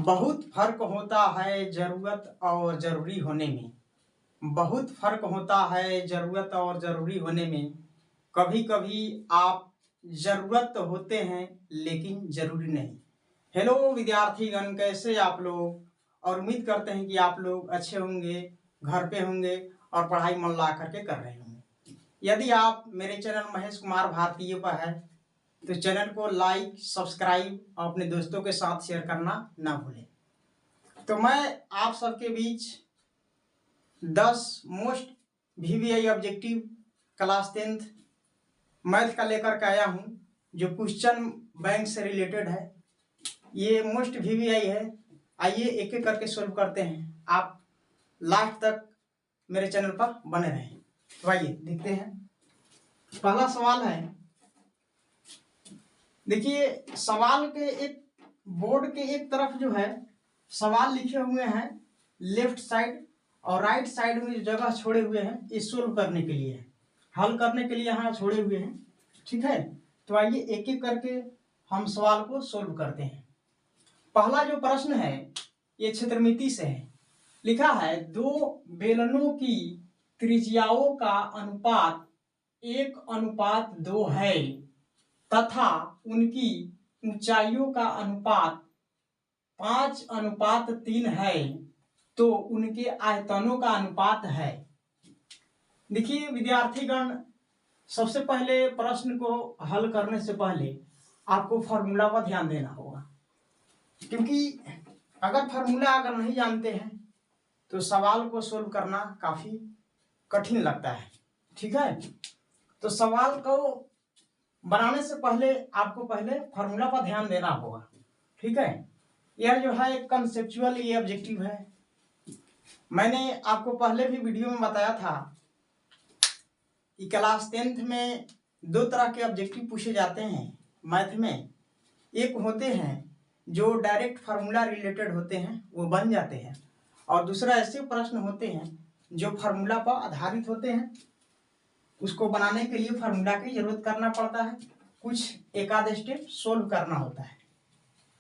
बहुत फर्क होता है ज़रूरत और ज़रूरी होने में। बहुत फर्क होता है ज़रूरत और ज़रूरी होने में। कभी कभी आप ज़रूरत तो होते हैं लेकिन ज़रूरी नहीं। हेलो विद्यार्थीगण, कैसे आप लोग? और उम्मीद करते हैं कि आप लोग अच्छे होंगे, घर पे होंगे और पढ़ाई मन ला करके कर रहे होंगे। यदि आप मेरे चैनल महेश कुमार भारतीय पर है तो चैनल को लाइक, सब्सक्राइब और अपने दोस्तों के साथ शेयर करना ना भूलें। तो मैं आप सबके बीच 10 most VVI objective class 10th math का लेकर के आया हूँ, जो क्वेश्चन बैंक से रिलेटेड है। ये मोस्ट VVI है। आइए एक एक करके सोल्व करते हैं। आप लास्ट तक मेरे चैनल पर बने रहें। तो आइए देखते हैं। पहला सवाल है, देखिए सवाल के एक बोर्ड के एक तरफ जो है सवाल लिखे हुए हैं लेफ्ट साइड, और राइट साइड में जो जगह छोड़े हुए हैं ये सोल्व करने के लिए है, हल करने के लिए यहाँ छोड़े हुए हैं। ठीक है, तो आइए एक एक करके हम सवाल को सोल्व करते हैं। पहला जो प्रश्न है ये क्षेत्रमिति से है। लिखा है 2 बेलनों की त्रिज्याओं का अनुपात 1:2 है तथा उनकी ऊंचाइयों का अनुपात 5:3 है, तो उनके आयतनों का अनुपात है। देखिए विद्यार्थीगण, सबसे पहले प्रश्न को हल करने से पहले आपको फार्मूला पर ध्यान देना होगा, क्योंकि अगर फार्मूला अगर नहीं जानते हैं तो सवाल को सोल्व करना काफी कठिन लगता है। ठीक है, तो सवाल को बनाने से पहले आपको पहले फार्मूला पर ध्यान देना होगा। ठीक है, यह जो है एक कंसेप्चुअल ये ऑब्जेक्टिव है। मैंने आपको पहले भी वीडियो में बताया था कि क्लास 10th में 2 तरह के ऑब्जेक्टिव पूछे जाते हैं मैथ में। एक होते हैं जो डायरेक्ट फार्मूला रिलेटेड होते हैं, वो बन जाते हैं, और दूसरा ऐसे प्रश्न होते हैं जो फार्मूला पर आधारित होते हैं, उसको बनाने के लिए फार्मूला की जरूरत करना पड़ता है, कुछ एक आध स्टेप सोल्व करना होता है,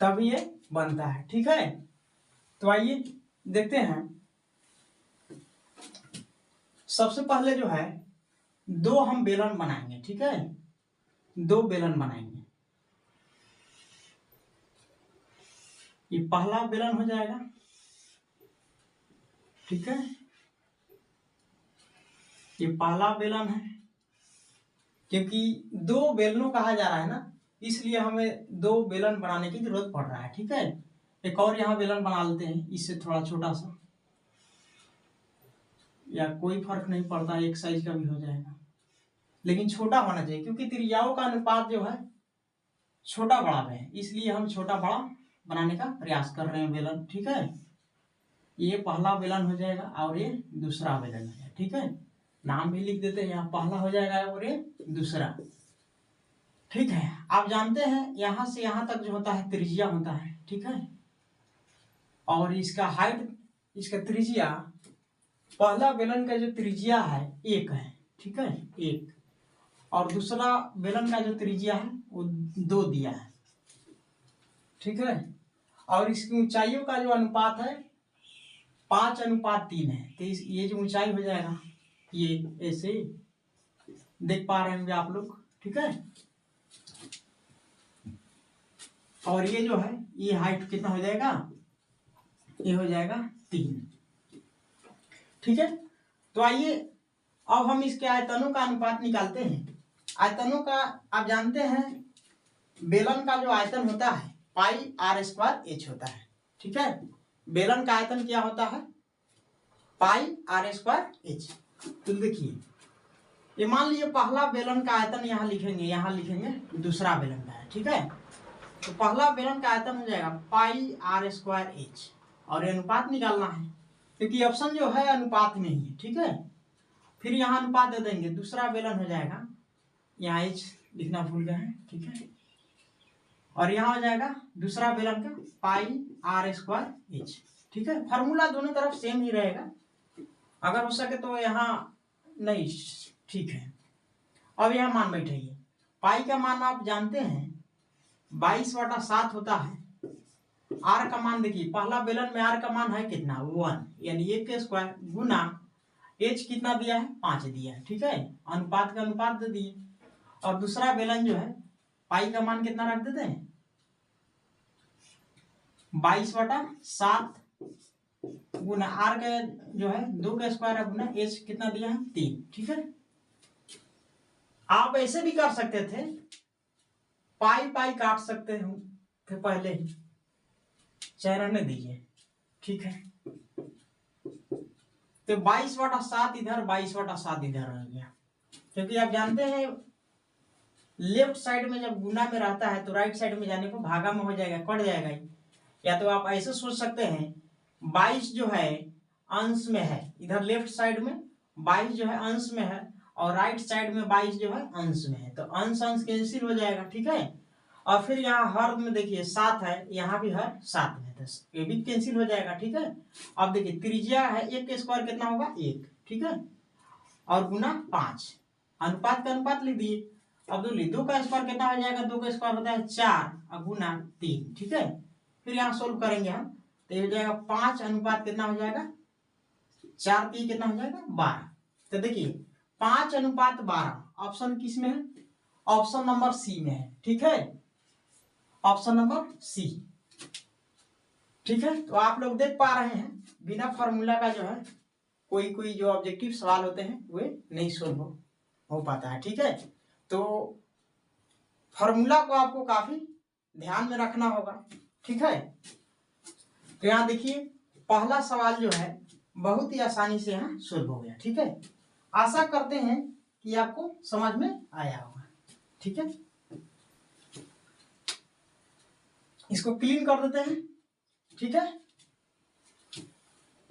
तब ये बनता है। ठीक है, तो आइए देखते हैं। सबसे पहले जो है 2 हम बेलन बनाएंगे। ठीक है, 2 बेलन बनाएंगे। ये पहला बेलन हो जाएगा। ठीक है, ये पहला बेलन है, क्योंकि 2 बेलनों कहा जा रहा है ना, इसलिए हमें 2 बेलन बनाने की जरूरत पड़ रहा है। ठीक है, एक और यहाँ बेलन बना लेते हैं, इससे थोड़ा छोटा सा, या कोई फर्क नहीं पड़ता, एक साइज का भी हो जाएगा, लेकिन छोटा होना चाहिए, क्योंकि त्रिज्याओं का अनुपात जो है छोटा बड़ा है, इसलिए हम छोटा बड़ा बनाने का प्रयास कर रहे हैं बेलन। ठीक है, ये पहला बेलन हो जाएगा और ये दूसरा बेलन है। ठीक है, नाम भी लिख देते हैं, यहाँ पहला हो जाएगा और ये दूसरा। ठीक है, आप जानते हैं यहाँ से यहाँ तक जो होता है त्रिज्या होता है। ठीक है, और इसका हाइट, इसका त्रिज्या, पहला बेलन का जो त्रिज्या है 1 है। ठीक है, 1, और दूसरा बेलन का जो त्रिज्या है वो 2 दिया है। ठीक है, और इसकी ऊंचाइयों का जो अनुपात है 5:3 है, तो ये जो ऊंचाई हो जाएगा ये ऐसे देख पा रहे होंगे आप लोग। ठीक है, और ये जो है ये हाइट कितना हो जाएगा, ये हो जाएगा 3। ठीक है, तो आइए अब हम इसके आयतनों का अनुपात निकालते हैं। आयतनों का आप जानते हैं बेलन का जो आयतन होता है πr² होता है। ठीक है, बेलन का आयतन क्या होता है, πr²। तो देखिए ये मान लीजिए पहला बेलन का आयतन यहाँ लिखेंगे, यहाँ लिखेंगे दूसरा बेलन का है। ठीक है, तो पहला बेलन का आयतन हो जाएगा πr², और ये अनुपात निकालना है, क्योंकि ऑप्शन जो है अनुपात में ही है। ठीक है, फिर यहाँ अनुपात दे देंगे, दूसरा बेलन हो जाएगा, यहाँ h लिखना भूल गए हैं। ठीक है, और यहाँ हो जाएगा दूसरा बेलन का πr²। ठीक है, फार्मूला दोनों तरफ सेम ही रहेगा, अगर हो सके तो यहाँ नहीं। ठीक है, अब यहाँ मान बैठिए। पाई का मान आप जानते हैं 22/7 होता है, आर का मान देखिए, पहला बेलन में आर का मान है कितना 1, यानी 1 के स्क्वायर गुना एच कितना दिया है 5 दिया है, ठीक है, अनुपात का अनुपात दे दिए। और दूसरा बेलन जो है पाई का मान कितना रख देते हैं 22/7 गुना आर का जो है 2 का स्क्वायर है गुना एच कितना दिया है 3, ठीक है। आप ऐसे भी कर सकते थे, पाई पाई काट सकते हो फिर पहले ही, चाहे रहने दीजिए, ठीक है। तो 22/7 इधर 22/7 इधर रह गया, क्योंकि आप जानते हैं लेफ्ट साइड में जब गुना में रहता है तो राइट साइड में जाने को भागा में हो जाएगा, कट जाएगा ही। या तो आप ऐसे सोच सकते हैं 22 जो है अंश में है, इधर लेफ्ट साइड में 22 जो है अंश में है और राइट साइड में 22 जो है अंश में है, तो अंश अंश कैंसिल हो जाएगा, ठीक है। और फिर यहाँ हर में देखिए 7 है, यहाँ भी हर 7 में, तो ये भी कैंसिल हो जाएगा, ठीक है। अब देखिए त्रिज्या है 1 के स्क्वायर कितना होगा 1, ठीक है, और गुना 5, अनुपात का अनुपात लिख दिए। अब 2 का स्क्वायर कितना हो जाएगा, 2 का स्क्वायर होता है 4 और गुना 3, ठीक है। फिर यहाँ सोल्व करेंगे हम, तो ये हो जाएगा 5 अनुपात कितना हो जाएगा 4 3 कितना हो जाएगा 12। तो देखिए 5 अनुपात 12 ऑप्शन किस में है, ऑप्शन नंबर सी में है, ठीक है, ऑप्शन नंबर सी, ठीक है। तो आप लोग देख पा रहे हैं बिना फॉर्मूला का जो है कोई कोई जो ऑब्जेक्टिव सवाल होते हैं वे नहीं सोल्व हो पाता है, ठीक है। तो फॉर्मूला को आपको काफी ध्यान में रखना होगा, ठीक है। तो यहाँ देखिए पहला सवाल जो है बहुत ही आसानी से यहाँ सोल्व हो गया, ठीक है। आशा करते हैं कि आपको समझ में आया होगा, ठीक है। इसको क्लीन कर देते हैं, ठीक है।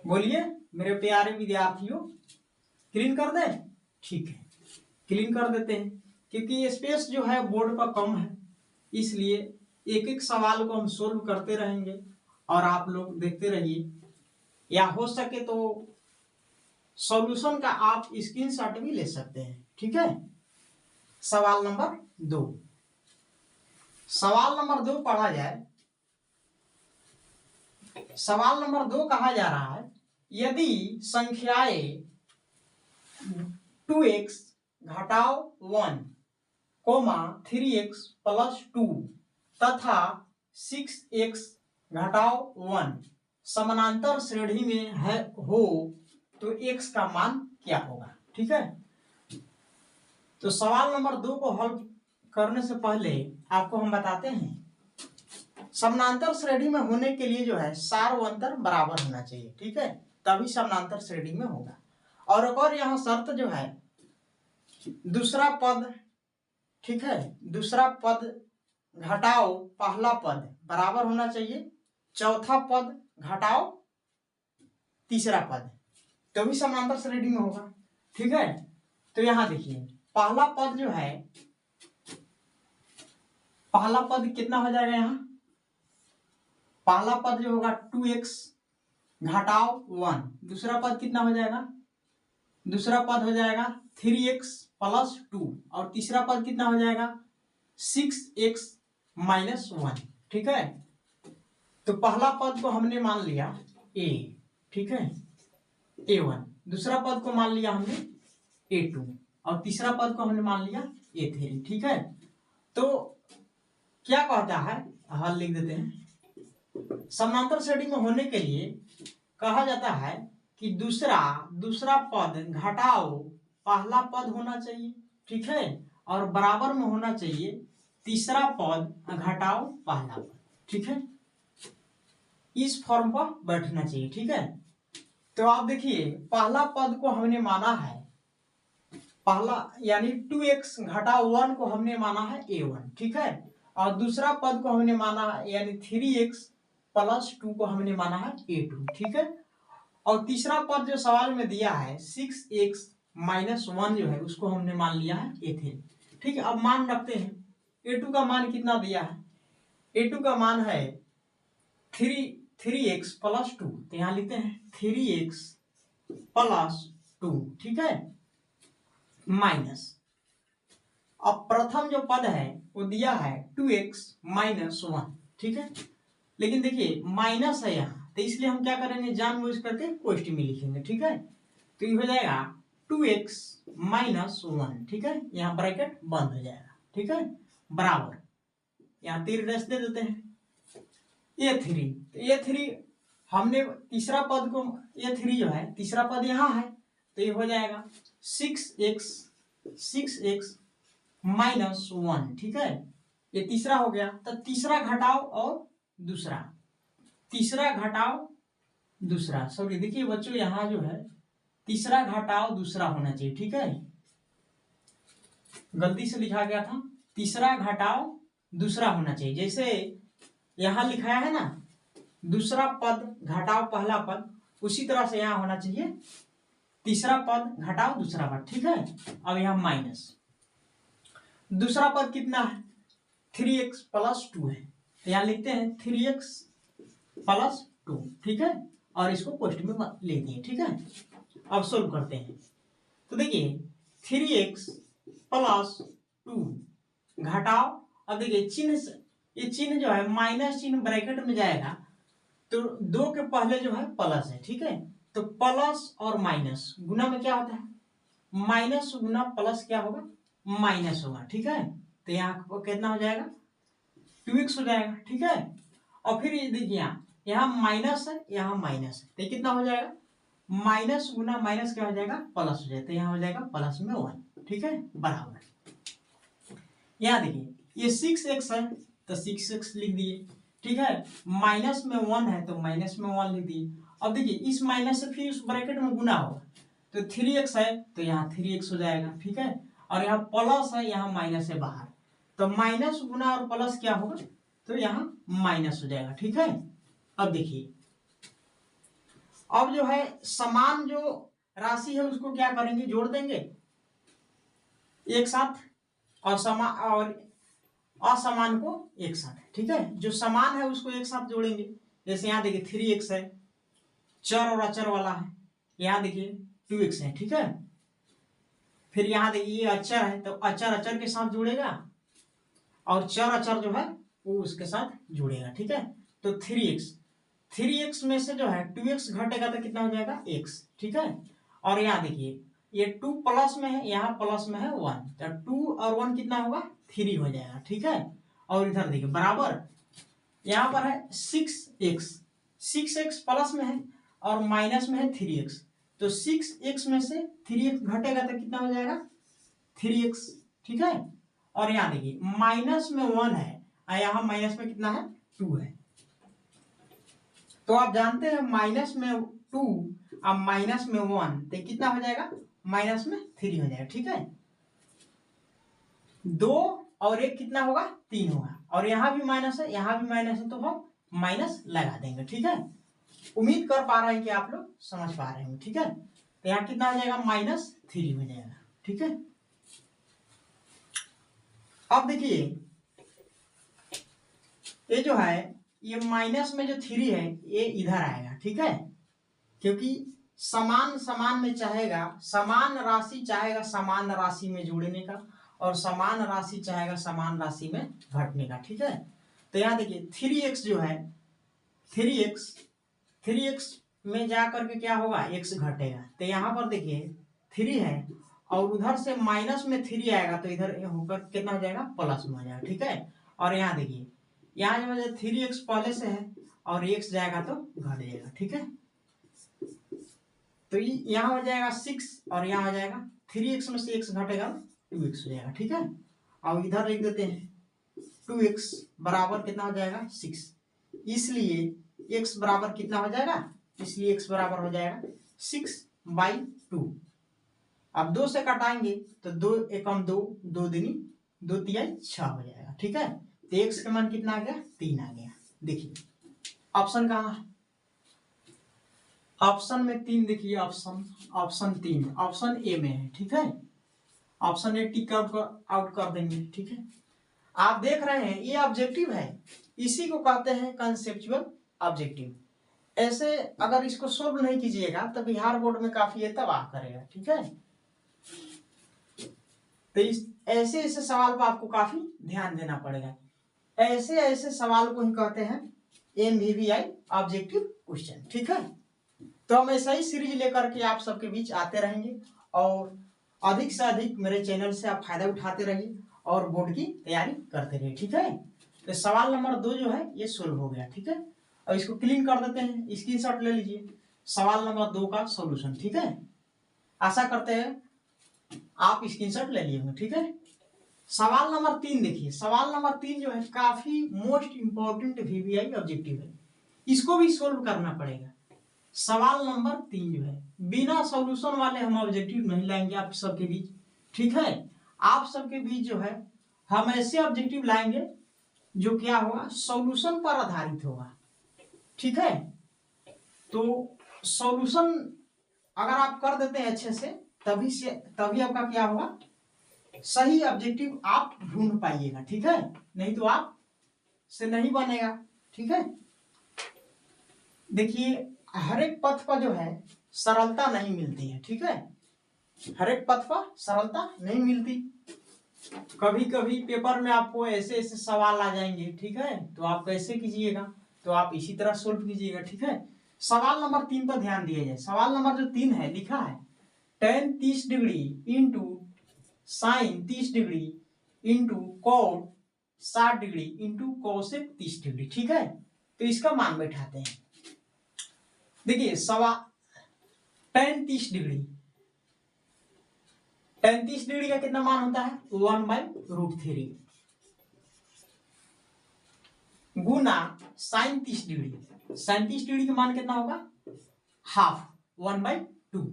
बोलिए मेरे प्यारे विद्यार्थियों, क्लीन कर दें, ठीक है, क्लीन कर देते हैं, क्योंकि स्पेस जो है बोर्ड पर कम है, इसलिए एक एक सवाल को हम सोल्व करते रहेंगे और आप लोग देखते रहिए, या हो सके तो सॉल्यूशन का आप स्क्रीनशॉट भी ले सकते हैं, ठीक है। सवाल नंबर 2, सवाल नंबर 2 पढ़ा जाए। सवाल नंबर 2 कहा जा रहा है, यदि संख्याएं 2x घटाओ 1, 3x + 2 तथा 6x घटाओ 1 समानांतर श्रेणी में है हो तो x का मान क्या होगा, ठीक है। तो सवाल नंबर 2 को हल करने से पहले आपको हम बताते हैं, समानांतर श्रेणी में होने के लिए जो है सार व अंतर बराबर होना चाहिए, ठीक है, तभी समानांतर श्रेणी में होगा। और एक और यहाँ शर्त जो है, दूसरा पद, ठीक है, दूसरा पद घटाओ पहला पद बराबर होना चाहिए, चौथा पद घटाओ तीसरा पद, तभी समानांतर श्रेणी में होगा, ठीक है। तो यहाँ देखिए पहला पद जो है, पहला पद कितना हो जाएगा, यहाँ पहला पद जो होगा 2x घटाओ 1, दूसरा पद कितना हो जाएगा, दूसरा पद हो जाएगा 3x + 2 और तीसरा पद कितना हो जाएगा 6x - 1, ठीक है। तो पहला पद को हमने मान लिया a, ठीक है, a1, दूसरा पद को मान लिया हमने a2 और तीसरा पद को हमने मान लिया a3, ठीक है। तो क्या कहता है, हल लिख देते हैं। समानांतर श्रेणी में होने के लिए कहा जाता है कि दूसरा पद घटाओ पहला पद होना चाहिए, ठीक है, और बराबर में होना चाहिए तीसरा पद घटाओ पहला पद, ठीक है, इस फॉर्म पर बैठना चाहिए, ठीक है। तो आप देखिए पहला पद को हमने माना है, पहला यानी 2x घटाओ 1 को हमने माना है a1, ठीक है, और दूसरा पद को हमने माना है यानी 3x + 2 को हमने माना है a2, ठीक है, और तीसरा पद जो सवाल में दिया है 6x - 1 जो है उसको हमने मान लिया है a3, ठीक है। अब मान रखते हैं, a2 का मान कितना दिया है, a2 का मान है 3x + 2, तो यहाँ लिखते हैं 3x + 2, ठीक है, माइनस, अब प्रथम जो पद है वो दिया है 2x - 1, ठीक है, लेकिन देखिए माइनस है यहाँ, तो इसलिए हम क्या करेंगे, जानबूझ करके पोस्ट में लिखेंगे, ठीक है। तो ये हो जाएगा 2x माइनस 1, ठीक है, यहाँ ब्रैकेट बंद हो जाएगा, ठीक है, बराबर, यहाँ तीर रेस दे देते हैं a3। तो a3 हमने तीसरा पद को, a3 जो है तीसरा पद यहाँ है, तो ये हो जाएगा 6x माइनस 1, ठीक है, ये तीसरा हो गया। तो तीसरा घटाओ और दूसरा, तीसरा घटाओ दूसरा, सॉरी देखिए बच्चों यहाँ जो है तीसरा घटाओ दूसरा होना चाहिए, ठीक है, गलती से लिखा गया था, तीसरा घटाओ दूसरा होना चाहिए। जैसे यहाँ लिखाया है ना, दूसरा पद घटाओ पहला पद, उसी तरह से यहाँ होना चाहिए तीसरा पद घटाओ दूसरा पद, ठीक है। अब यहाँ माइनस, दूसरा पद कितना है, 3x प्लस 2 है, तो यहाँ लिखते हैं 3x प्लस 2, ठीक है, और इसको पोस्ट में लेते हैं, ठीक है। अब सोल्व करते हैं, तो देखिए 3x प्लस 2 घटाओ, अब देखिए चिन्ह, ये चिन्ह जो है माइनस चिन्ह ब्रैकेट में जाएगा, तो 2 के पहले जो है प्लस है, ठीक है, तो प्लस और माइनस गुना में क्या होता है, माइनस गुना प्लस क्या होगा, माइनस होगा, ठीक है। तो यहाँ कितना हो जाएगा, 2x हो जाएगा, ठीक है। और फिर ये देखिए यहाँ माइनस है, यहाँ माइनस है, तो कितना हो जाएगा, माइनस गुना माइनस क्या हो जाएगा, प्लस हो जाएगा, तो यहाँ हो जाएगा प्लस में 1, ठीक है, बराबर। यहाँ देखिए ये 6x है, तो 6x लिख दिए, ठीक है, माइनस में 1 है तो माइनस में 1 लिख दिए। अब देखिए इस माइनस से फिर उस ब्रैकेट में गुना होगा, तो 3x है तो यहाँ 3x हो जाएगा, ठीक है, और यहाँ प्लस है, यहाँ माइनस है बाहर, तो माइनस गुना और प्लस क्या होगा, तो यहाँ माइनस हो जाएगा, ठीक है। अब देखिए अब जो है समान जो राशि है उसको क्या करेंगे, जोड़ देंगे एक साथ, और समान और असमान को एक साथ, ठीक है, जो समान है उसको एक साथ जोड़ेंगे। जैसे यहाँ देखिए 3x है, चर और अचर वाला है, यहाँ देखिए 2x है, ठीक है, फिर यहाँ देखिए ये अचर है, तो अचर अचर के साथ जुड़ेगा, और चर अचर जो है वो उसके साथ जुड़ेगा, ठीक है। तो 3x में से जो है 2x घटेगा तो कितना हो जाएगा, x, ठीक है। और यहाँ देखिए ये 2 प्लस में है, यहाँ प्लस में है 1, तो 2 और 1 कितना होगा, 3 हो जाएगा, ठीक है। और इधर देखिए बराबर, यहाँ पर है 6x प्लस में है और माइनस में है 3x, तो 6x में से 3x घटेगा तो कितना हो जाएगा, 3x, ठीक है। और यहाँ देखिए माइनस में 1 है और यहाँ माइनस में कितना है, 2 है, तो आप जानते हैं माइनस में 2 और माइनस में 1 तो कितना हो जाएगा, माइनस में 3 हो जाएगा, ठीक है। 2 और 1 कितना होगा, 3 होगा, और यहाँ भी माइनस है, यहाँ भी माइनस है, तो हम माइनस लगा देंगे, ठीक है। उम्मीद कर पा रहे हैं कि आप लोग समझ पा रहे हैं, ठीक है। तो यहाँ कितना हो जाएगा, -3 हो जाएगा, ठीक है। अब देखिए ये जो है, ये माइनस में जो 3 है ये इधर आएगा, ठीक है, क्योंकि समान समान में चाहेगा, समान राशि चाहेगा समान राशि में जुड़ने का, और समान राशि चाहेगा समान राशि में घटने का, ठीक है। तो यहाँ देखिए 3x जो है, 3x में जा करके क्या होगा, x घटेगा, तो यहाँ पर देखिए 3 है और उधर से माइनस में 3 आएगा, तो इधर होकर कितना हो जाएगा, प्लस में हो जाएगा, ठीक है। और यहाँ देखिए यहाँ जो 3x पहले से है और x जाएगा तो घट जाएगा, ठीक है। तो यहाँ हो जाएगा 6 और यहाँ हो जाएगा 3x में से x घटेगा 2x हो जाएगा, ठीक है। और इधर लिख देते हैं 2x बराबर कितना हो जाएगा, 6, इसलिए x बराबर कितना हो जाएगा, इसलिए x बराबर हो जाएगा 6/2। अब 2 से कटाएंगे तो 2 एकम 2, 2 दूनी 2 तिहाई 6 हो जाएगा, ठीक है। तो x का मान कितना आ गया, 3 आ गया। देखिए ऑप्शन कहाँ है, ऑप्शन में 3, देखिए ऑप्शन 3 ऑप्शन ए में है, ठीक है। ऑप्शन ए टिक आउट कर देंगे, ठीक है। आप देख रहे हैं ये ऑब्जेक्टिव है, इसी को कहते हैं कंसेप्चुअल ऑब्जेक्टिव। ऐसे अगर इसको सोल्व नहीं कीजिएगा तो बिहार बोर्ड में काफी ये तबाह करेगा, ठीक है। तो ऐसे ऐसे सवाल पर आपको काफी ध्यान देना पड़ेगा। ऐसे ऐसे सवाल को ही कहते हैं MVVI ऑब्जेक्टिव क्वेश्चन। ठीक है, तो हम ऐसा ही सीरीज लेकर के आप सबके बीच आते रहेंगे और अधिक से अधिक मेरे चैनल से आप फायदा उठाते रहिए और बोर्ड की तैयारी करते रहिए। ठीक है, तो सवाल नंबर 2 जो है ये सोल्व हो गया। ठीक है, और इसको क्लीन कर देते हैं, स्क्रीनशॉट ले लीजिए सवाल नंबर 2 का सॉल्यूशन। ठीक है, आशा करते हैं आप स्क्रीनशॉट ले लिए होंगे। ठीक है, सवाल नंबर 3 देखिए, सवाल नंबर 3 जो है काफी मोस्ट इंपॉर्टेंट VVI ऑब्जेक्टिव है, इसको भी सोल्व करना पड़ेगा। सवाल नंबर 3 जो है बिना सॉल्यूशन वाले हम ऑब्जेक्टिव नहीं लाएंगे आप सबके बीच। ठीक है, आप सबके बीच जो है हम ऐसे ऑब्जेक्टिव लाएंगे जो क्या होगा, सॉल्यूशन पर आधारित होगा। ठीक है, तो सॉल्यूशन अगर आप कर देते हैं अच्छे से तभी आपका क्या होगा, सही ऑब्जेक्टिव आप ढूंढ पाइएगा। ठीक है, नहीं तो आप से नहीं बनेगा। ठीक है, देखिए हर एक पथ पर जो है सरलता नहीं मिलती है। ठीक है, हर एक पथ पर सरलता नहीं मिलती, कभी कभी पेपर में आपको ऐसे ऐसे सवाल आ जाएंगे। ठीक है, तो आप कैसे कीजिएगा, तो आप इसी तरह सोल्व कीजिएगा। ठीक है, सवाल नंबर 3 पर ध्यान दिया जाए। सवाल नंबर जो 3 है लिखा है tan 30 degree into sine 30 degree into cot 60 degree into cosec 30 degree. ठीक है, तो इसका मान बैठाते हैं। देखिए सवाल tan 30 डिग्री, tan 30 डिग्री का कितना मान होता है 1/√3 गुना साइन 30 डिग्री, साइन 30 डिग्री का मान कितना होगा हाफ 1/2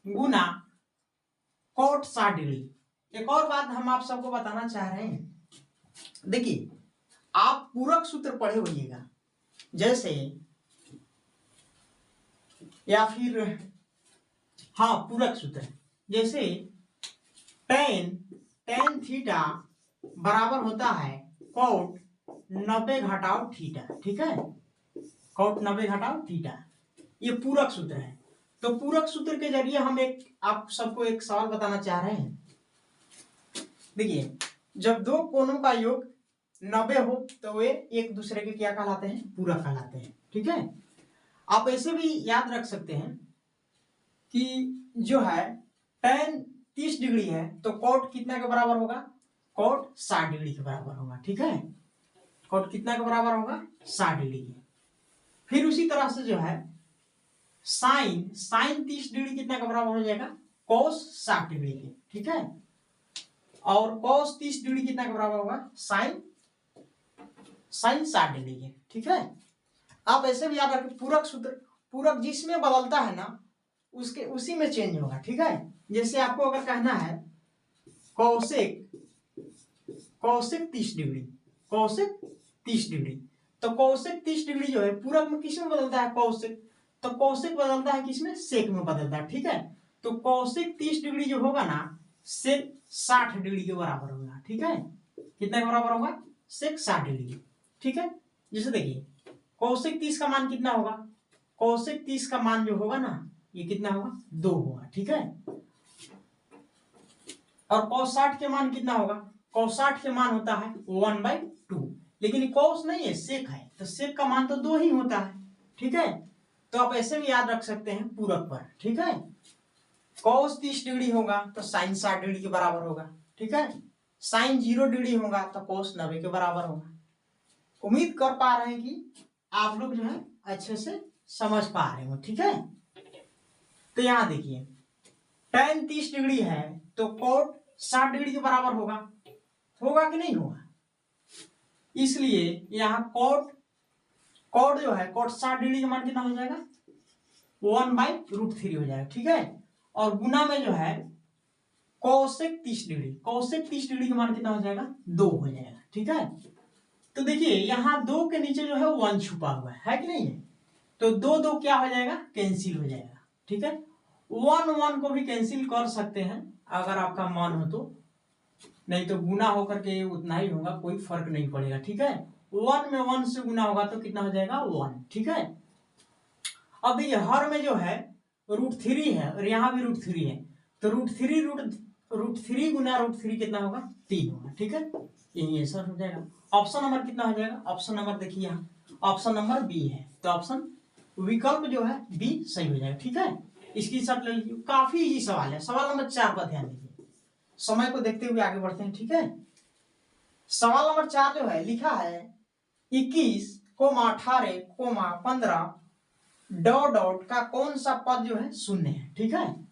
गुना कॉट 60 डिग्री। एक और बात हम आप सबको बताना चाह रहे हैं, देखिए आप पूरक सूत्र पढ़े होइएगा, जैसे या फिर हाँ पूरक सूत्र, जैसे tan थीटा बराबर होता है कॉट 90 घटाओ थीटा। ठीक है, कॉट 90 घटाओ थीटा, ये पूरक सूत्र है। तो पूरक सूत्र के जरिए हम आप सबको एक सवाल बताना चाह रहे हैं। देखिए जब दो कोणों का योग 90 हो तो वे एक दूसरे के क्या कहलाते हैं, पूरक कहलाते हैं। ठीक है, आप ऐसे भी याद रख सकते हैं कि जो है tan 30 डिग्री है तो कॉट कितना के बराबर होगा, कॉट 60 डिग्री के बराबर होगा। ठीक है, कॉट कितना के बराबर होगा 60 डिग्री के। फिर उसी तरह से जो है साइन 30 डिग्री कितना के बराबर हो जाएगा, cos 60 डिग्री के। ठीक है, और cos 30 डिग्री कितना के बराबर होगा, साइन 60 डिग्री के। ठीक है, आप ऐसे भी याद रखें पूरक सूत्र, पूरक जिसमें बदलता है ना उसके उसी में चेंज होगा। ठीक है, जैसे आपको अगर कहना है कौशिक 30 डिग्री, कौशिक 30 डिग्री, तो कौशिक 30 डिग्री जो है पूरक में किस में बदलता है, कौशिक, तो कौशिक बदलता है किसमें, सेक में बदलता है। ठीक है, तो कौशिक 30 डिग्री जो होगा ना सेक 60 डिग्री के बराबर होगा। ठीक है, कितने के बराबर होगा, सेक 60 डिग्री। ठीक है, जैसे देखिए कौशिक 30 का मान कितना होगा, कौशिक 30 का मान जो होगा ना ये कितना होगा 2 होगा। ठीक है, और cos 60 के मान कितना होगा, cos 60 के मान होता है 1/2, लेकिन cos नहीं है सेक है तो सेक का मान तो 2 ही होता है। ठीक है, तो आप ऐसे भी याद रख सकते हैं पूरक पर। ठीक है, cos 30 डिग्री होगा तो साइन 60 डिग्री के बराबर होगा। ठीक है, साइन 0 डिग्री होगा तो cos 90 के बराबर होगा। उम्मीद कर पा रहे हैं कि आप लोग जो है अच्छे से समझ पा रहे हो। ठीक है, तो यहां देखिए tan 30 डिग्री है तो cot 60 डिग्री के बराबर होगा, होगा कि नहीं होगा, इसलिए यहां cot जो है cot 60 डिग्री का मान कितना हो जाएगा 1/√3 हो जाएगा। ठीक है, और गुना में जो है cosec 30 डिग्री, cosec 30 डिग्री का मान कितना हो जाएगा 2 हो जाएगा। ठीक है, तो देखिए यहाँ 2 के नीचे जो है 1 छुपा हुआ है कि नहीं है, तो 2 क्या हो जाएगा, कैंसिल हो जाएगा। ठीक है, 1 को भी कैंसिल कर सकते हैं अगर आपका मन हो तो, नहीं तो गुना होकर के उतना ही होगा, कोई फर्क नहीं पड़ेगा। ठीक है, 1 में 1 से गुना होगा तो कितना हो जाएगा 1। ठीक है, अब देखिए हर में जो है √3 है और यहाँ भी √3 है, तो √3 गुना √3 कितना होगा 3 होगा। ठीक है, यही आंसर हो जाएगा। ऑप्शन नंबर कितना हो जाएगा, ऑप्शन नंबर देखिए यहाँ ऑप्शन नंबर बी है। तो ऑप्शन विकल्प जो है बी सही हो जाएगा। ठीक है, इसकी शर्ट ले लीजिए। काफी इजी सवाल है। सवाल नंबर 4 पर ध्यान दीजिए, समय को देखते हुए आगे बढ़ते हैं। ठीक है, सवाल नंबर 4 जो है लिखा है 21,18,15 डॉट डॉट का कौन सा पद जो है शून्य है। ठीक है,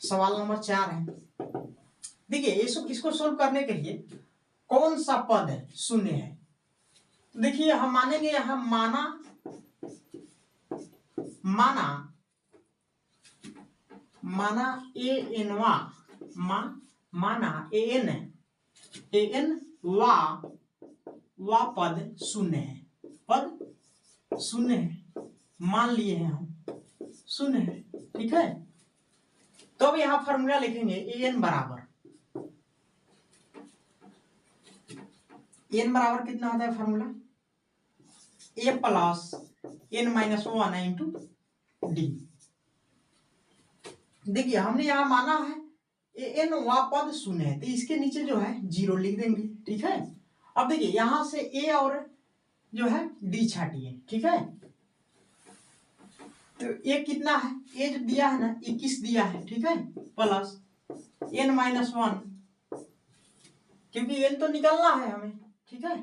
सवाल नंबर 4 है। देखिए इसको सोल्व करने के लिए कौन सा पद शून्य है। देखिए हम मानेंगे यहां माना ए एन वा पद शून्य है। पद शून्य है, मान लिए हैं हम शून्य है। ठीक है, तो अब यहां फॉर्मूला लिखेंगे एन बराबर कितना होता है formula, a plus n minus 1 into D. देखिए हमने यहां माना है एन वा पद शून्य है, तो इसके नीचे जो है 0 लिख देंगे। ठीक है, अब देखिए यहां से ए और जो है डी छाटिए। ठीक है, तो ए कितना है, ए जो दिया है ना 21 दिया है। ठीक है, प्लस एन माइनस 1, क्योंकि एन तो निकालना है हमें। ठीक है,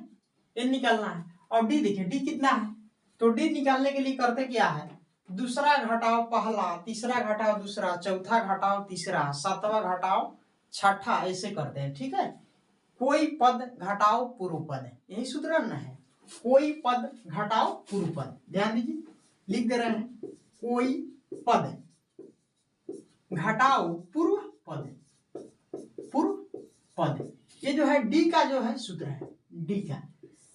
एन निकालना है। और डी देखिए डी कितना है, तो डी निकालने के लिए करते क्या है, दूसरा घटाओ पहला, तीसरा घटाओ दूसरा, चौथा घटाओ तीसरा, सातवां घटाओ छठा, ऐसे करते हैं। ठीक है, कोई पद घटाओ पूर्व पद, यही सूत्र न है। कोई पद घटाओ पूर्व पद, ध्यान दीजिए लिख दे रहे हैं, कोई पद घटाओ पूर्व पद। ये जो है डी का जो है सूत्र है,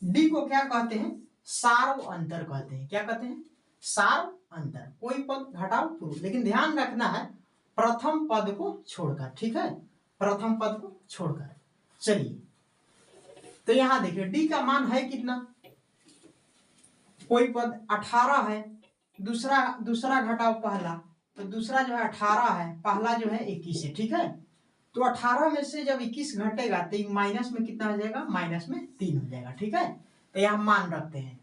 डी को क्या कहते हैं, सार्व अंतर कहते हैं। क्या कहते हैं, सार्व अंतर। कोई पद घटाओ पूर्व, लेकिन ध्यान रखना है प्रथम पद को छोड़कर। ठीक है, प्रथम पद को छोड़कर। चलिए तो यहां देखिए डी का मान है कितना, कोई पद 18 है, दूसरा घटाओ पहला, तो दूसरा जो है 18 है, पहला जो है 21 है। ठीक है, तो 18 में से जब 21 घटेगा तो माइनस में कितना हो जाएगा, माइनस में 3 हो जाएगा। ठीक है, तो यहाँ मान रखते हैं,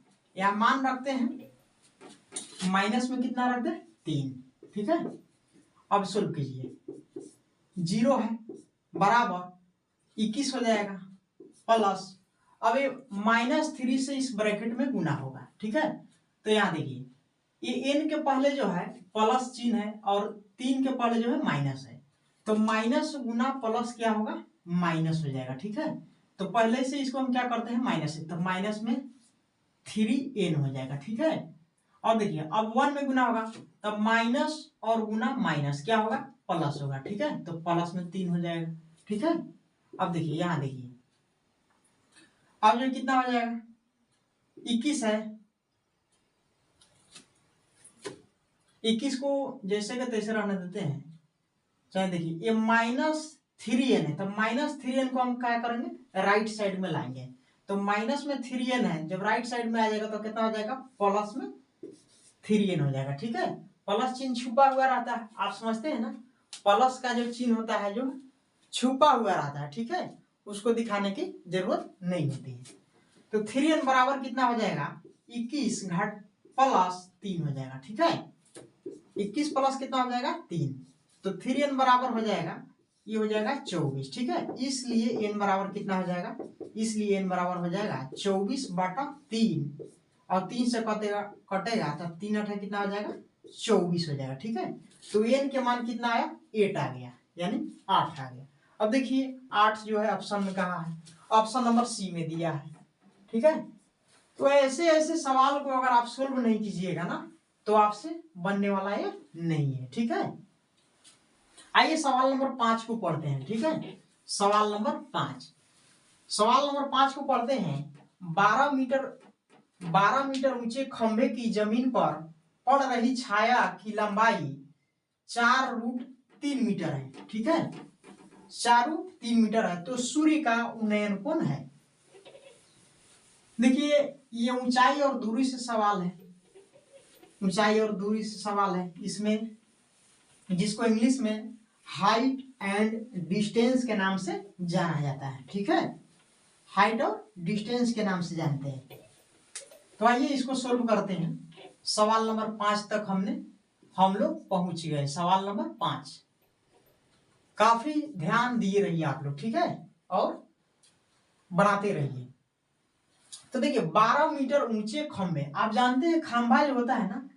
माइनस में कितना रख दे 3। ठीक है, अब सोल्व कीजिए, 0 है बराबर 21 हो जाएगा, प्लस अब ये -3 से इस ब्रैकेट में गुना होगा। ठीक है, तो यहाँ देखिए ये एन के पहले जो है प्लस चिन्ह है और 3 के पहले जो है माइनस है, तो माइनस गुना प्लस क्या होगा, माइनस हो जाएगा। ठीक है, तो पहले से इसको हम क्या करते हैं माइनस से, तो माइनस में 3n हो जाएगा। ठीक है, और देखिए अब 1 में गुना होगा, तब माइनस और गुना माइनस क्या होगा, प्लस होगा। ठीक है, तो प्लस में 3 हो जाएगा। ठीक है, अब देखिए यहाँ देखिए अब जो कितना हो जाएगा, 21 है, 21 को जैसे के तैसे रहने देते हैं। चाहे देखिए ये -3n है, तो -3n को हम क्या करेंगे, राइट साइड में लाएंगे, तो माइनस में 3n है, जब राइट साइड में आ जाएगा तो कितना हो जाएगा, प्लस में 3n हो जाएगा। ठीक है, प्लस चिन्ह छुपा हुआ रहता है, आप समझते हैं ना, प्लस का जो चिन्ह होता है जो छुपा हुआ रहता है। ठीक है, उसको दिखाने की जरूरत नहीं होती है। तो 3n बराबर कितना हो जाएगा, 21 घट प्लस 3 हो जाएगा। ठीक है, 21 प्लस कितना हो जाएगा 3, तो 3n बराबर हो जाएगा, ये हो जाएगा 24। ठीक है, इसलिए n बराबर कितना हो जाएगा, इसलिए n बराबर हो जाएगा 24/3, और 3 से कटेगा तो 3 8 कितना हो जाएगा, 24 हो जाएगा। ठीक है, तो n के मान कितना आया, 8 आ गया, यानी 8 आ गया। अब देखिए 8 जो है ऑप्शन में कहाँ है, ऑप्शन नंबर सी में दिया है। ठीक है, तो ऐसे सवाल को अगर आप सोल्व नहीं कीजिएगा ना तो आपसे बनने वाला ये नहीं है। ठीक है, आइए सवाल नंबर 5 को पढ़ते हैं। ठीक है, सवाल नंबर 5 को पढ़ते हैं। 12 मीटर ऊंचे खंभे की जमीन पर पड़ रही छाया की लंबाई 4√3 मीटर है। ठीक है, 4√3 मीटर है, तो सूर्य का उन्नयन कोण है। देखिए ये ऊंचाई और दूरी से सवाल है, इसमें जिसको इंग्लिश में हाइट एंड डिस्टेंस के नाम से जाना जाता है। ठीक है, हाइट और डिस्टेंस के नाम से जानते हैं। तो आइए इसको सोल्व करते हैं। सवाल नंबर 5 तक हम लोग पहुंच गए। सवाल नंबर 5 काफी ध्यान दिए रहिए आप लोग, ठीक है, और बनाते रहिए। तो देखिए 12 मीटर ऊंचे खंभे, आप जानते हैं खंभा जो होता है ना,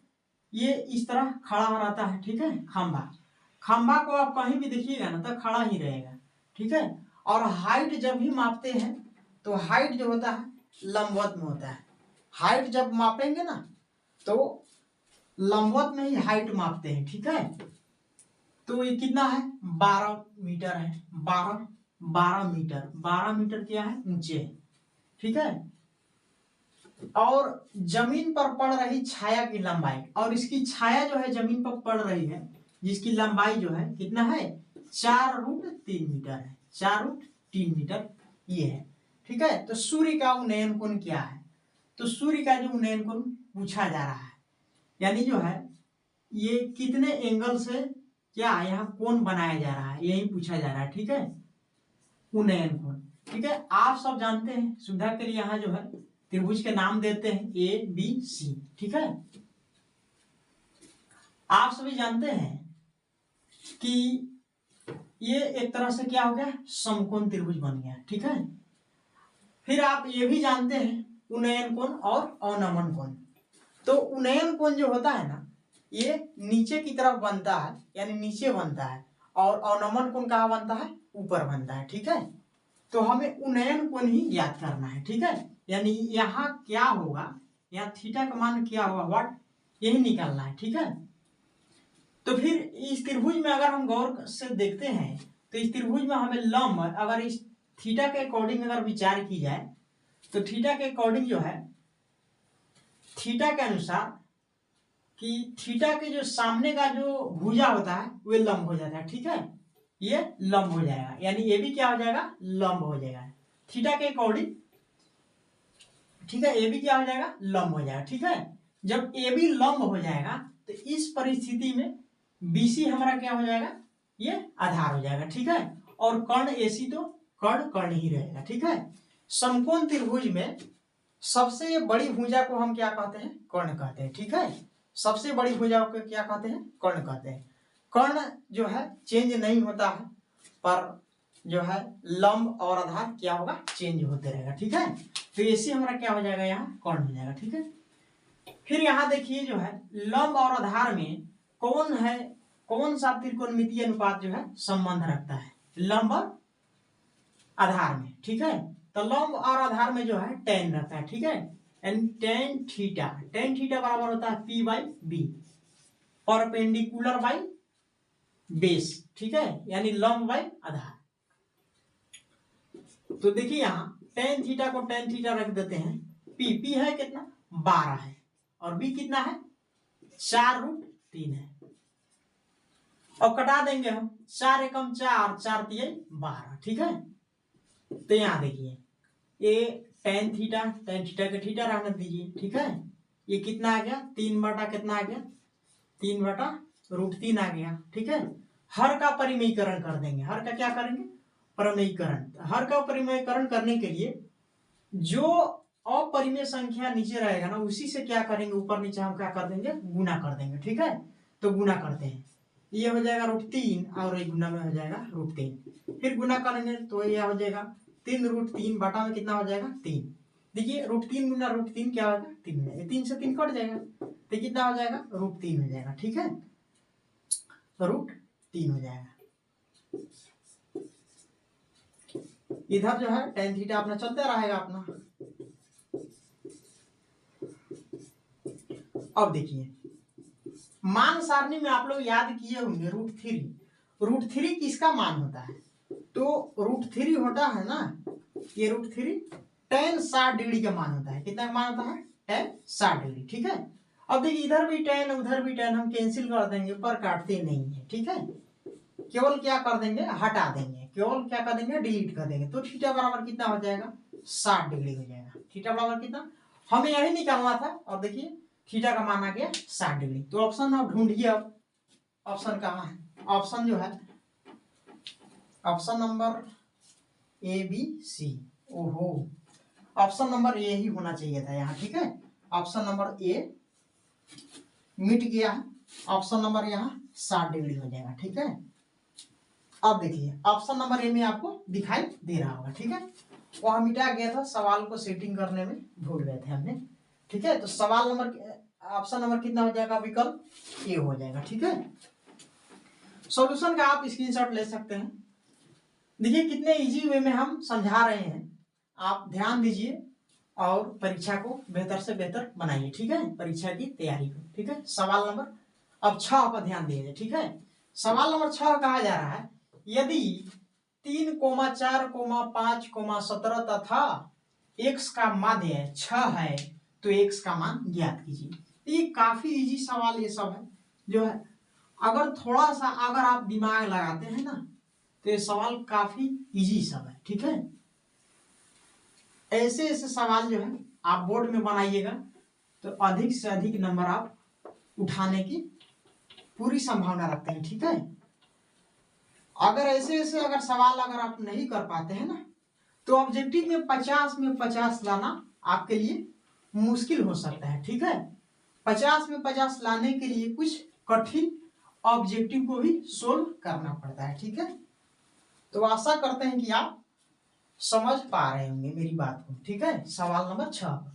ये इस तरह खड़ा रहता है, ठीक है। खंभा को आप कहीं भी देखिएगा ना तो खड़ा ही रहेगा, ठीक है। और हाइट जब भी मापते हैं तो हाइट जो होता है लंबवत में होता है। हाइट जब मापेंगे ना तो लंबवत में ही हाइट मापते हैं, ठीक है। तो ये कितना है 12 मीटर है। 12 मीटर क्या है ऊंचे है, ठीक है। और जमीन पर पड़ रही छाया की लंबाई, और इसकी छाया जो है जमीन पर पड़ रही है जिसकी लंबाई जो है कितना है 4√3 मीटर है। 4√3 मीटर ये है, ठीक है। तो सूर्य का उन्नयन कोण क्या है, तो सूर्य का जो उन्नयन कोण पूछा जा रहा है, यानी जो है ये कितने एंगल से क्या यहाँ कोण बनाया जा रहा है यही पूछा जा रहा है, ठीक है। उन्नयन कोण, ठीक है। आप सब जानते हैं, सुविधा के लिए यहाँ जो है त्रिभुज के नाम देते हैं ABC, ठीक है। आप सभी जानते हैं कि ये एक तरह से क्या हो गया समकोण त्रिभुज बन गया, ठीक है। फिर आप ये भी जानते हैं उन्नयन कोण और अवनमन कोण। तो उन्नयन कोण जो होता है ना ये नीचे की तरफ बनता है, यानी नीचे बनता है, और अवनमन कोण कहाँ बनता है ऊपर बनता है, ठीक है। तो हमें उन्नयन कोण ही ज्ञात करना है, ठीक है। यानी यहाँ क्या होगा, यहाँ थीटा का मान क्या होगा व्हाट, यही निकालना है, ठीक है। तो फिर इस त्रिभुज में अगर हम गौर से देखते हैं तो इस त्रिभुज में हमें लंब, अगर इस थीटा के अकॉर्डिंग अगर विचार की जाए तो थीटा के अकॉर्डिंग जो है थीटा के अनुसार कि थीटा के जो सामने का जो भुजा होता है वे लंब हो जाता है, ठीक है। ये लंब हो जाएगा, यानी ये भी क्या हो जाएगा लंब हो जाएगा थीटा के अकॉर्डिंग, ठीक है। ये भी क्या हो जाएगा लंब हो जाएगा, ठीक है। जब ये भी लंब हो जाएगा तो इस परिस्थिति में BC हमारा क्या हो जाएगा ये आधार हो जाएगा, ठीक है। और कर्ण AC तो कर्ण ही रहेगा, ठीक है। समकोण त्रिभुज में सबसे बड़ी भुजा को हम क्या कहते हैं कर्ण कहते हैं, ठीक है। सबसे बड़ी भुजा को क्या कहते हैं कर्ण कहते हैं। कर्ण जो है चेंज नहीं होता है, पर जो है लंब और आधार क्या होगा चेंज होते रहेगा, ठीक है। तो AC हमारा क्या हो जाएगा यहाँ कर्ण हो जाएगा, ठीक है। फिर यहाँ देखिए जो है लंब और आधार में कौन सा त्रिकोणमितीय अनुपात जो है संबंध रखता है लंब और आधार में, ठीक है। तो लंब और आधार में जो है tan रहता है, ठीक है। एंड tan थीटा बराबर होता है P/B, परपेंडिकुलर बाई बेस, ठीक है, यानी लंब बाई आधार। तो देखिए यहाँ tan थीटा को tan थीटा रख देते हैं, P है कितना 12 है, और B कितना है 4√3 है, और कटा देंगे हम 4 एकम 4, 4 तिये 12, ठीक है। तो यहाँ देखिए ये tan थीटा के थीटा रहने दीजिए, ठीक है। ये कितना आ गया 3 बटा कितना आ गया 3/√3 आ गया, ठीक है। हर का परिमेयीकरण कर देंगे, हर का क्या करेंगे परिमेयीकरण। हर का परिमेयीकरण करने के लिए जो अपरिमेय संख्या नीचे रहेगा ना उसी से क्या करेंगे ऊपर नीचे हम क्या कर देंगे गुना कर देंगे, ठीक है। तो गुना करते हैं, ये हो जाएगा √3 और एक गुना में हो जाएगा √3, फिर गुना करेंगे तो ये हो जाएगा 3√3 बटा में कितना हो जाएगा 3। देखिए √3 गुना √3 क्या होगा 3 हो जाएगा, 3 से 3 कट जाएगा तो कितना हो जाएगा √3 हो जाएगा, ठीक है। √3 हो जाएगा। इधर जो है tan थीटा अपना चलते रहेगा अपना। अब देखिए मान सारणी में आप लोग याद किए होंगे √3 किसका मान होता है, तो √3 होता है ना ये √3 tan 60 डिग्री का मान होता है। कितना का मान होता है tan 60 डिग्री, ठीक है। अब देखिए इधर भी tan उधर भी tan हम कैंसिल कर देंगे पर काटते नहीं है, ठीक है। केवल क्या कर देंगे हटा देंगे, केवल क्या कर देंगे डिलीट कर देंगे। तो थीटा बराबर कितना हो जाएगा 60 डिग्री हो जाएगा। थीटा बराबर कितना हमें यही निकालना था, और देखिए थीटा का मान आ गया 60 डिग्री। तो ऑप्शन आप ढूंढिए, अब ऑप्शन कहाँ है, ऑप्शन जो है ऑप्शन नंबर ABC, ओहो ऑप्शन नंबर ए ही होना चाहिए था यहाँ, ठीक है। ऑप्शन नंबर ए मिट गया है। ऑप्शन नंबर यहाँ 60 डिग्री हो जाएगा। ठीक है, अब देखिए ऑप्शन नंबर ए में आपको दिखाई दे रहा होगा। ठीक है, वहां मिटा गया था, सवाल को सेटिंग करने में भूल गए थे हमने। ठीक है, तो सवाल नंबर ऑप्शन नंबर कितना हो जाएगा, विकल्प ए हो जाएगा। ठीक है, सॉल्यूशन का आप स्क्रीनशॉट ले सकते हैं। देखिए कितने इजी वे में हम समझा रहे हैं, आप ध्यान दीजिए और परीक्षा को बेहतर से बेहतर बनाइए। ठीक है, परीक्षा की तैयारी को। ठीक है, सवाल नंबर अब 6 पर ध्यान दीजिए। ठीक है, सवाल नंबर 6 कहा जा रहा है, यदि 3, 4, 5, 17 तथा x का माध्य 6 है तो x का मान ज्ञात कीजिए। ये काफी इजी सवाल ये सब है, जो है अगर थोड़ा सा अगर आप दिमाग लगाते हैं ना तो ये सवाल काफी इजी सब है। ठीक है, ऐसे ऐसे सवाल जो है आप बोर्ड में बनाइएगा तो अधिक से अधिक नंबर आप उठाने की पूरी संभावना रखते हैं। ठीक है, अगर ऐसे ऐसे अगर सवाल अगर आप नहीं कर पाते हैं ना तो ऑब्जेक्टिव में 50 में 50 लाना आपके लिए मुश्किल हो सकता है। ठीक है, 50 में 50 लाने के लिए कुछ कठिन ऑब्जेक्टिव को भी सोल्व करना पड़ता है। ठीक है, तो आशा करते हैं कि आप समझ पा रहे होंगे मेरी बात को। ठीक है, सवाल नंबर 6,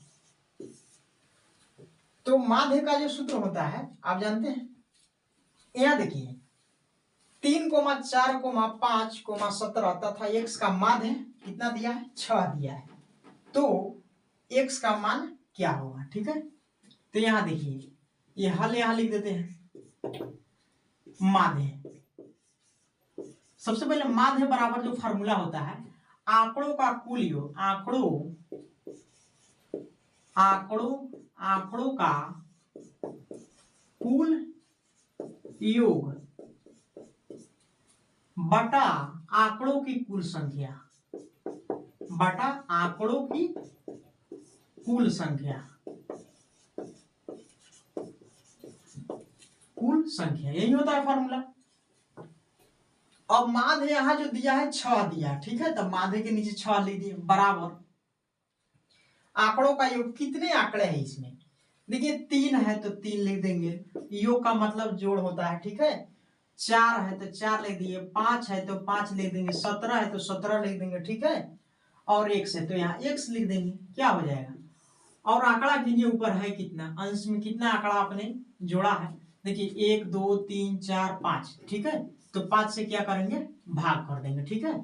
तो माध्य का जो सूत्र होता है आप जानते हैं। यहां देखिए 3, 4, 5, 17 तथा x का माध्य कितना दिया है, 6 दिया है, तो x का मान क्या होगा। ठीक है, तो यहां देखिए ये हल यहां लिख देते हैं। माध्य, सबसे पहले माध्य बराबर जो फार्मूला होता है, आंकड़ों का कुल योग, आंकड़ों का कुल योग बटा आंकड़ों की कुल संख्या, बटा आंकड़ों की कुल संख्या, कुल संख्या, यही होता है फॉर्मूला। अब माध्य यहां जो दिया है 6 दिया। ठीक है, तब माध्य के नीचे 6 लिख दिए बराबर आंकड़ों का योग। कितने आंकड़े हैं इसमें, देखिए 3 है तो 3 लिख देंगे, योग का मतलब जोड़ होता है। ठीक है, 4 है तो 4 लिख दिए, 5 है तो 5 लिख देंगे, 17 है तो 17 लिख देंगे। ठीक है, और x है तो यहाँ x लिख देंगे, क्या हो जाएगा। और आंकड़ा कीजिए ऊपर है कितना, अंश में कितना आंकड़ा आपने जोड़ा है, देखिए 1, 2, 3, 4, 5। ठीक है, तो 5 से क्या करेंगे, भाग कर देंगे। ठीक है,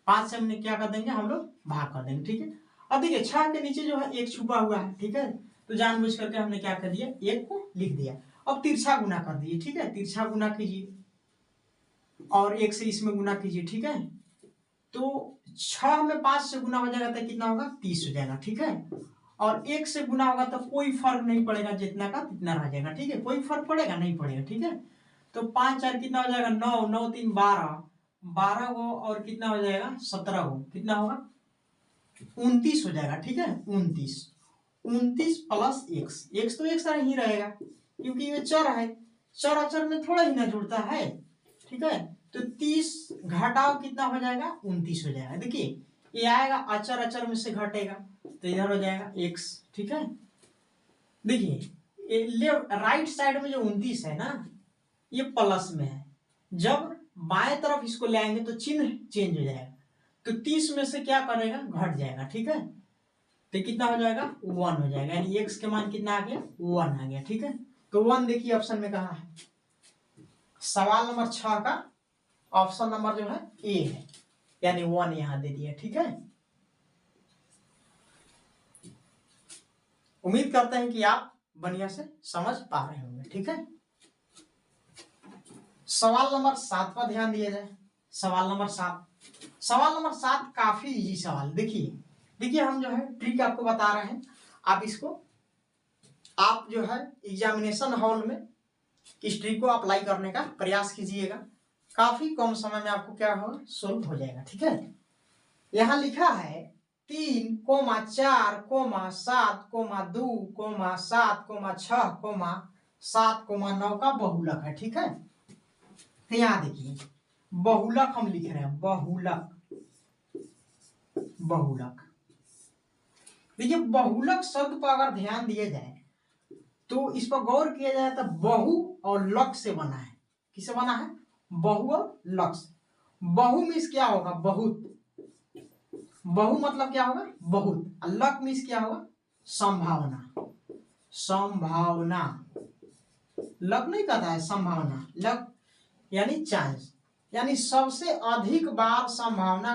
5 से हमने क्या कर देंगे, हम लोग भाग कर देंगे। ठीक है, अब देखिए 6 के नीचे जो है 1 छुपा हुआ है। ठीक है, तो जानबूझ करके हमने क्या कर दिया, 1 को लिख दिया। अब तिरछा गुना कर दीजिए। ठीक है, तिरछा गुना कीजिए और 1 से इसमें गुना कीजिए। ठीक है, तो 6 में 5 से गुना हो जाएगा तो कितना होगा, 30 हो जाएगा। ठीक है, और 1 से गुना होगा तो कोई फर्क नहीं पड़ेगा, जितना का कितना रह जाएगा। ठीक है, कोई फर्क पड़ेगा नहीं पड़ेगा। ठीक है, तो 5, 4 कितना हो जाएगा, 9, 9, 3, 12, 12 को और कितना हो जाएगा, 17 को कितना होगा, 29 हो जाएगा। ठीक है, 29 प्लस x तो एक तरह ही रहेगा क्योंकि ये चर है, चर अचर में थोड़ा ही ना जुड़ता है। ठीक है, तो 30 घटाओ कितना हो जाएगा, 29 हो जाएगा। देखिए ये आएगा अचर अचर में से घटेगा तो इधर हो जाएगा x। ठीक है, देखिए लेफ्ट राइट साइड में जो 29 है ना ये प्लस में है, जब बाएं तरफ इसको ले आएंगे तो चिन्ह चेंज हो जाएगा, तो 30 में से क्या करेगा, घट जाएगा। ठीक है, तो कितना हो जाएगा, 1 हो जाएगा, यानी x के मान कितना आ गया, 1 आ गया। ठीक है, तो 1 देखिए ऑप्शन में कहा है, सवाल नंबर 6 का ऑप्शन नंबर जो है ए है, यानी 1 यहां दे दिया। ठीक है, उम्मीद करते हैं कि आप बढ़िया से समझ पा रहे होंगे। ठीक है, सवाल नंबर 7 पर ध्यान दिया जाए। सवाल नंबर 7 काफी इजी सवाल। देखिए हम जो है ट्रिक आपको बता रहे हैं, आप इसको आप जो है एग्जामिनेशन हॉल में इस ट्रिक को अप्लाई करने का प्रयास कीजिएगा, काफी कम समय में आपको क्या होगा, सोल्व हो जाएगा। ठीक है, यहां लिखा है 3, 4, 7, 2, 7, 6, 7, 9 का बहुलक है। ठीक है, तो यहां देखिए बहुलक हम लिख रहे हैं, बहुलक। देखिए बहुलक शब्द पर अगर ध्यान दिया जाए तो इस पर गौर किया जाए तो बहु और लक से बना है। किससे बना है? बहु और लक से। बहु मीन्स क्या होगा? बहुत। बहु मतलब क्या होगा? बहुत। और लक मीन्स क्या होगा? संभावना। संभावना। लक नहीं कहता है, संभावना। लक यानी चांस, यानी सबसे अधिक बार संभावना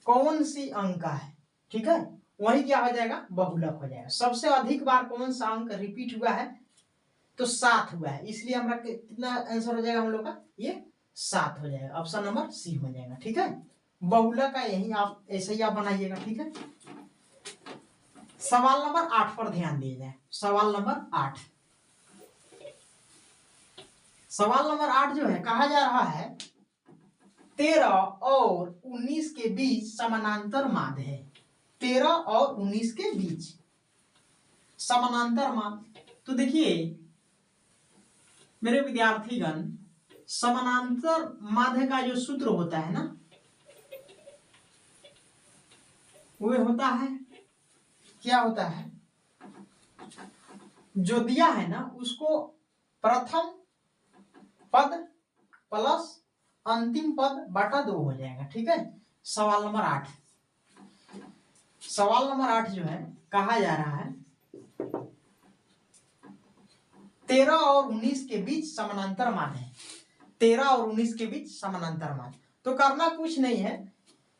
कौन सी अंक है, ठीक है, वही क्या हो जाएगा? बहुलक हो जाएगा। सबसे अधिक बार कौन सा अंक रिपीट हुआ है? तो 7 हुआ है, इसलिए हमारा कितना आंसर हो जाएगा हम लोग का? ये 7 हो जाएगा। ऑप्शन नंबर सी हो जाएगा, ठीक है। बहुलक का यही आप ऐसे ही आप बनाइएगा, ठीक है। सवाल नंबर 8 पर ध्यान दिया जाए। सवाल नंबर 8, सवाल नंबर 8 जो है, कहा जा रहा है 13 और 19 के बीच समानांतर माध्य है। 13 और 19 के बीच समानांतर माध्य। तो देखिए मेरे विद्यार्थीगण, समानांतर माध्य का जो सूत्र होता है ना, वो होता है, क्या होता है? जो दिया है ना उसको प्रथम पद प्लस अंतिम पद बटा 2 हो जाएगा, ठीक है। सवाल नंबर 8, सवाल नंबर 8 जो है, कहा जा रहा है 13 और 19 के बीच समानांतर माध्य है। 13 और 19 के बीच समानांतर माध्य। तो करना कुछ नहीं है,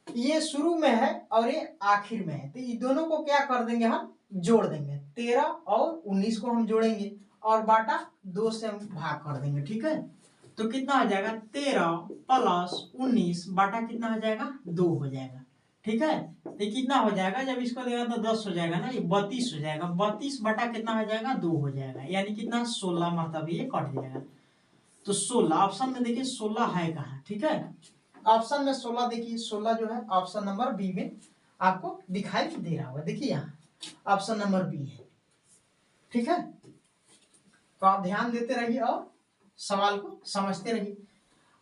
ये शुरू में है और ये आखिर में है, तो ये दोनों को क्या कर देंगे? हम जोड़ देंगे। 13 और 19 को हम जोड़ेंगे और बाटा 2 से हम भाग कर देंगे, ठीक है। तो कितना हो जाएगा? 13 प्लस 19 बाटा कितना हो जाएगा? 2 हो जाएगा, ठीक है। ये कितना हो जाएगा? जब इसको देगा तो 10 हो जाएगा ना, ये 32 हो जाएगा। 32 बटा कितना हो जाएगा? 2 हो जाएगा, यानी कितना? 16, मतलब ये कट जाएगा। तो 16 ऑप्शन में देखिए 16 है कहाँ, ठीक है। ऑप्शन में 16 देखिए, 16 जो है ऑप्शन नंबर बी में आपको दिखाई दे रहा होगा। देखिए यहाँ ऑप्शन नंबर बी है, ठीक है। तो आप ध्यान देते रहिए और सवाल को समझते रहिए।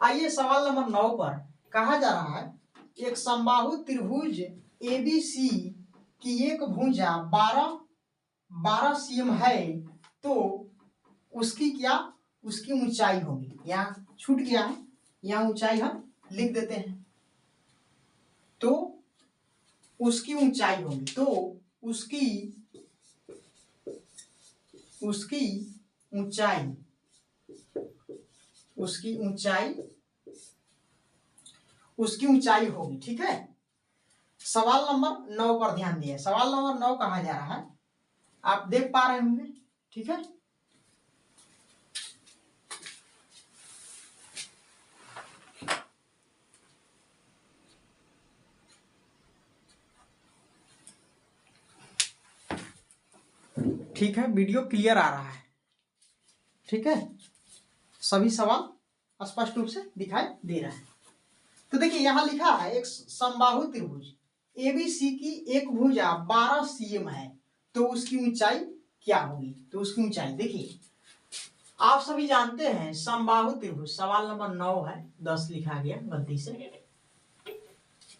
आइए सवाल नंबर 9 पर, कहा जा रहा है एक समबाहु त्रिभुज एबीसी की एक भुजा 12 cm है, तो उसकी क्या, उसकी ऊंचाई होगी। यहाँ छूट गया है, यहाँ ऊंचाई हम लिख देते हैं। तो उसकी ऊंचाई होगी, तो उसकी ऊंचाई, उसकी ऊंचाई होगी, ठीक है। सवाल नंबर 9 पर ध्यान दिए। सवाल नंबर 9 कहा जा रहा है, आप देख पा रहे होंगे, ठीक है। ठीक है, वीडियो क्लियर आ रहा है, ठीक है। सभी सवाल स्पष्ट रूप से दिखाई दे रहा है। तो देखिए यहां लिखा है एक समबाहु त्रिभुज एबीसी की एक भुजा 12 cm है, तो उसकी ऊंचाई क्या होगी? तो उसकी ऊंचाई देखिए, आप सभी जानते हैं समबाहु त्रिभुज। सवाल नंबर 9 है, 10 लिखा गया गलती से।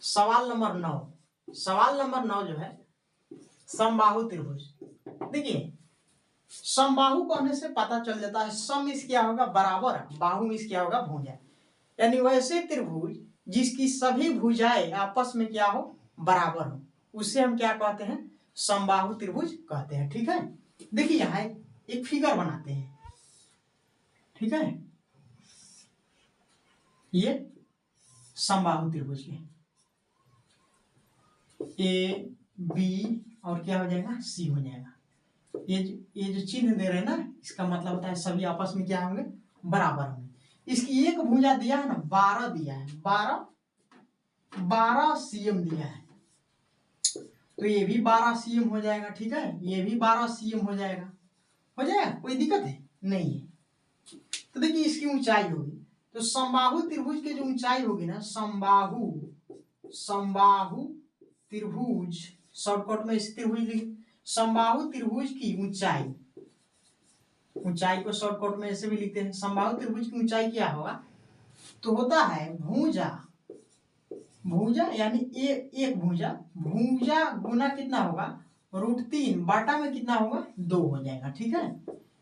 सवाल नंबर 9, सवाल नंबर 9 जो है समबाहु त्रिभुज। देखिए समबाहु कहने से पता चल जाता है, सम इस क्या होगा? बराबर, बाहु इस क्या होगा? भुजा। यानी वैसे त्रिभुज जिसकी सभी भुजाएं आपस में क्या हो? बराबर हो, उसे हम क्या कहते हैं? समबाहु त्रिभुज कहते हैं, ठीक है। देखिए यहाँ एक फिगर बनाते हैं, ठीक है। ये समबाहु त्रिभुज के ए बी और क्या हो जाएगा? सी हो जाएगा। ये जो चिन्ह दे रहे हैं ना, इसका मतलब होता है सभी आपस में क्या होंगे? बराबर होंगे। इसकी एक भुजा दिया है ना, 12 दिया है, 12 cm दिया है, तो ये भी 12 cm हो जाएगा, ठीक है। ये भी 12 cm हो जाएगा, कोई दिक्कत है? नहीं है। तो देखिए इसकी ऊंचाई होगी, तो समबाहु त्रिभुज की जो ऊंचाई होगी ना, समबाहु त्रिभुज, शॉर्टकट में इस त्रिभुज लिखे, समबाहु त्रिभुज की ऊंचाई को शॉर्टकट में ऐसे भी लिखते हैं। समबाहु त्रिभुज की ऊंचाई क्या होगा? तो होता है भुजा यानी एक भुजा गुना कितना होगा? √3 बाटा में कितना होगा? 2 हो जाएगा, ठीक है।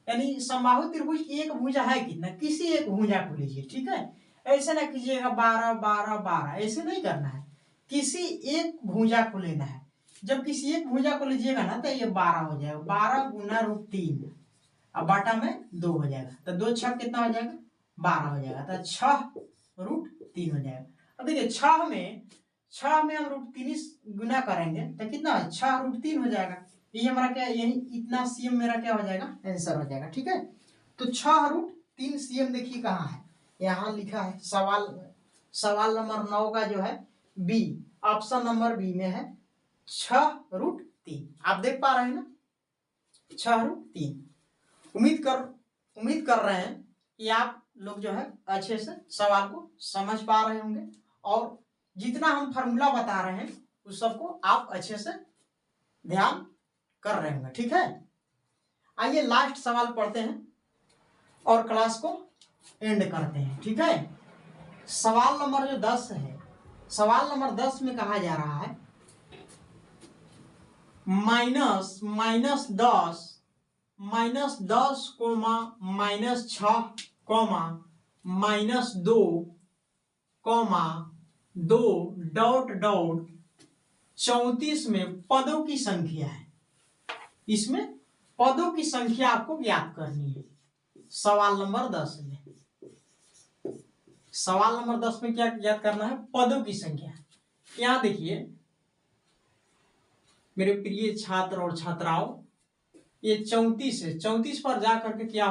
यानी समबाहु त्रिभुज की एक भुजा है कितना, किसी एक भुजा को लीजिए, ठीक है। ऐसे ना कीजिएगा 12 12 12, ऐसे नहीं करना है, किसी एक भुजा को लेना है। जब किसी एक भुजा को लीजिएगा ना तो ये 12 हो जाएगा, 12 गुना √3, अब बाटा में 2 हो जाएगा, तो 2 6 कितना हो जाएगा, 12 हो जाएगा, तो 6√3 हो जाएगा। अब देखिए 6 में हम √3 गुना करेंगे तो कितना है, 6√3 हो जाएगा। ये हमारा क्या, यही इतना सीएम मेरा क्या हो जाएगा, आंसर हो जाएगा, ठीक है। तो 6√3 सीएम देखिए कहाँ है, यहाँ लिखा है सवाल नंबर 9 का जो है बी, ऑप्शन नंबर बी में है 6√3। आप देख पा रहे हैं ना, 6√3। उम्मीद कर रहे हैं कि आप लोग जो है अच्छे से सवाल को समझ पा रहे होंगे, और जितना हम फार्मूला बता रहे हैं उस सबको आप अच्छे से ध्यान कर रहे होंगे, ठीक है। आइए लास्ट सवाल पढ़ते हैं और क्लास को एंड करते हैं, ठीक है। सवाल नंबर जो 10 है, सवाल नंबर 10 में कहा जा रहा है -10 कोमा -6 कोमा -2 डॉट 34 में पदों की संख्या है। इसमें पदों की संख्या आपको ज्ञात करनी है। सवाल नंबर 10 में क्या ज्ञात करना है, पदों की संख्या। यहां देखिए मेरे प्रिय छात्र और छात्राओं, ये 34 है, 34 पर जाकर के क्या